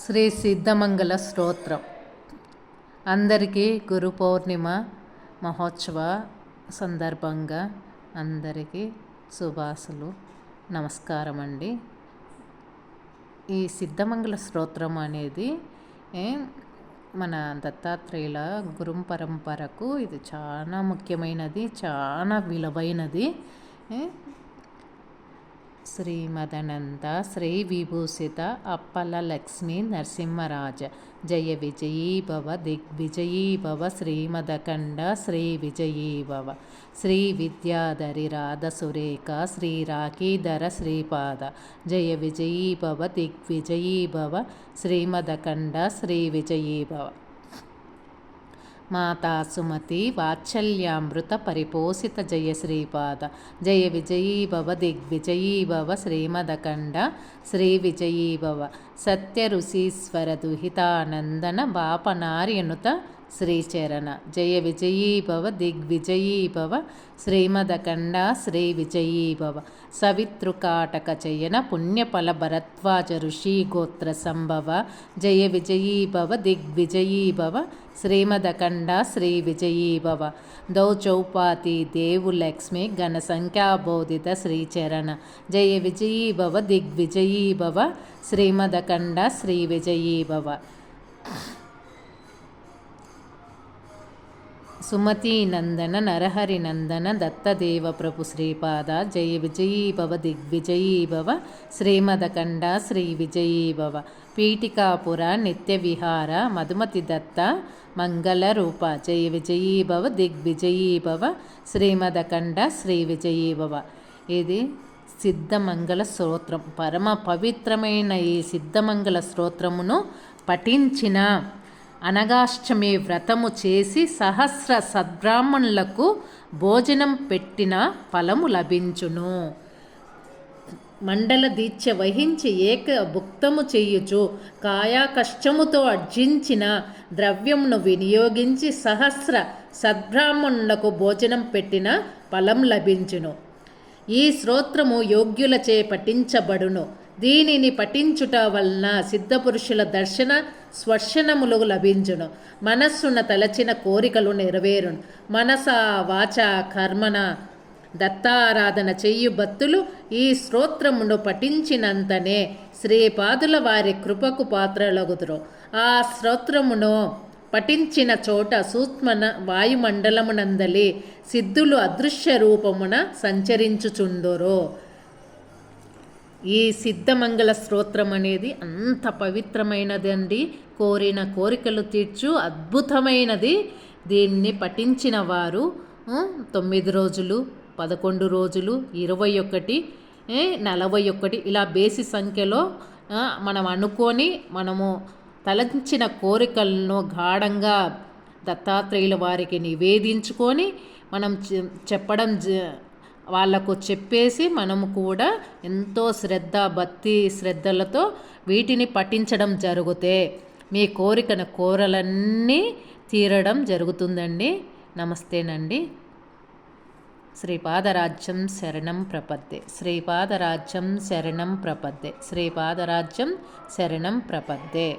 శ్రీ సిద్ధమంగళ స్తోత్రం. అందరికీ గురు పౌర్ణిమ మహోత్సవ సందర్భంగా అందరికీ శుభాసులు, నమస్కారం అండి. ఈ సిద్ధమంగళ స్తోత్రం అనేది మన దత్తాత్రేయుల గురు పరంపరకు ఇది చాలా ముఖ్యమైనది, చాలా విలువైనది. శ్రీమదనంద శ్రీ విభూషిత అప్పల లక్ష్మీ నరసింహరాజ జయ విజయీ భవ దిగ్విజయీ భవ శ్రీమదకండ శ్రీ విజయీ భవ శ్రీ విద్యాధరి రాధ సురేఖ శ్రీ రాఖీధర శ్రీపాద జయ విజయీ భవ దిగ్విజయీ భవ శ్రీమదకండ శ్రీ విజయీ భవ. మాతా సుమతి వాత్సల్యామృత పరిపోషిత జయ శ్రీపాద జయ విజయీ భవ దిగ్విజయీ భవ శ్రీమదకండ శ్రీ విజయీ భవ సత్య ఋషీశ్వర దుహితానందన బాపనార్యనుత శ్రీచరణ జయ విజయీ భవ దిగ్విజయీ భవ శ్రీమదకండ శ్రీ విజయీ భవ సవితృకాటక చయన పుణ్యఫల భరద్వాజ ఋషి గోత్ర సంభవ జయ విజయీ భవ దిగ్విజయీ భవ శ్రీమదకండ శ్రీ విజయీ భవ దౌచౌపాతి దేవు లక్ష్మి ఘన సంఖ్యాబోధిత శ్రీచరణ జయ విజయీ భవ దిగ్విజయీ భవ శ్రీమదకండ శ్రీ విజయీ భవ. సుమతీ నందన నరహరి నందన దత్తదేవ ప్రభు శ్రీపాద జయ విజయీ భవ దిగ్విజయీ భవ శ్రీమదకండ శ్రీ విజయీ భవ పీఠికాపుర నిత్య విహార మధుమతి దత్త మంగళ రూప జయ విజయీ భవ దిగ్విజయీ భవ శ్రీమదకండ శ్రీ విజయీ భవ. ఇది సిద్ధమంగళ స్తోత్రం. పరమ పవిత్రమైన ఈ సిద్ధమంగళ స్తోత్రమును పఠించిన అనగాష్టమి వ్రతము చేసి సహస్ర సద్బ్రాహ్మణులకు భోజనం పెట్టిన ఫలము లభించును. మండల దీక్ష వహించి ఏక భుక్తము చేయుచు కాయా కష్టముతో అర్జించిన ద్రవ్యమును వినియోగించి సహస్ర సద్బ్రాహ్మణులకు భోజనం పెట్టిన ఫలం లభించును. ఈ స్తోత్రము యోగ్యులచే పఠించబడును. దీనిని పఠించుట వలన సిద్ధపురుషుల దర్శన స్వర్శనములు లభించును. మనస్సున తలచిన కోరికలు నెరవేరును. మనస వాచ కర్మన దత్తారాధన చెయ్యు భక్తులు ఈ స్తోత్రమును పఠించినంతనే శ్రీపాదుల వారి కృపకు పాత్రలగుదురు. ఆ స్తోత్రమును పఠించిన చోట సూక్ష్మన వాయుమండలమునందలి సిద్ధులు అదృశ్య రూపమున సంచరించుచుందురు. ఈ సిద్ధమంగళ స్తోత్రం అనేది అంత పవిత్రమైనదండి. కోరిన కోరికలు తీర్చు అద్భుతమైనది. దీన్ని పఠించిన వారు 9 రోజులు, 11 రోజులు, 21, 41 ఇలా బేసి సంఖ్యలో మనం అనుకొని మనము తలంచిన కోరికలను గాఢంగా దత్తాత్రేయుల వారికి నివేదించుకొని మనం చెప్పడం వాళ్లకు చెప్పేసి మనము కూడా ఎంతో శ్రద్ధ భక్తి శ్రద్ధలతో వీటిని పఠించడం జరిగితే మీ కోరలన్నీ తీరడం జరుగుతుందండి. నమస్తేనండి. శ్రీపాదరాజ్యం శరణం ప్రపద్దే, శ్రీపాదరాజ్యం శరణం ప్రపద్దే, శ్రీపాదరాజ్యం శరణం ప్రపద్దే.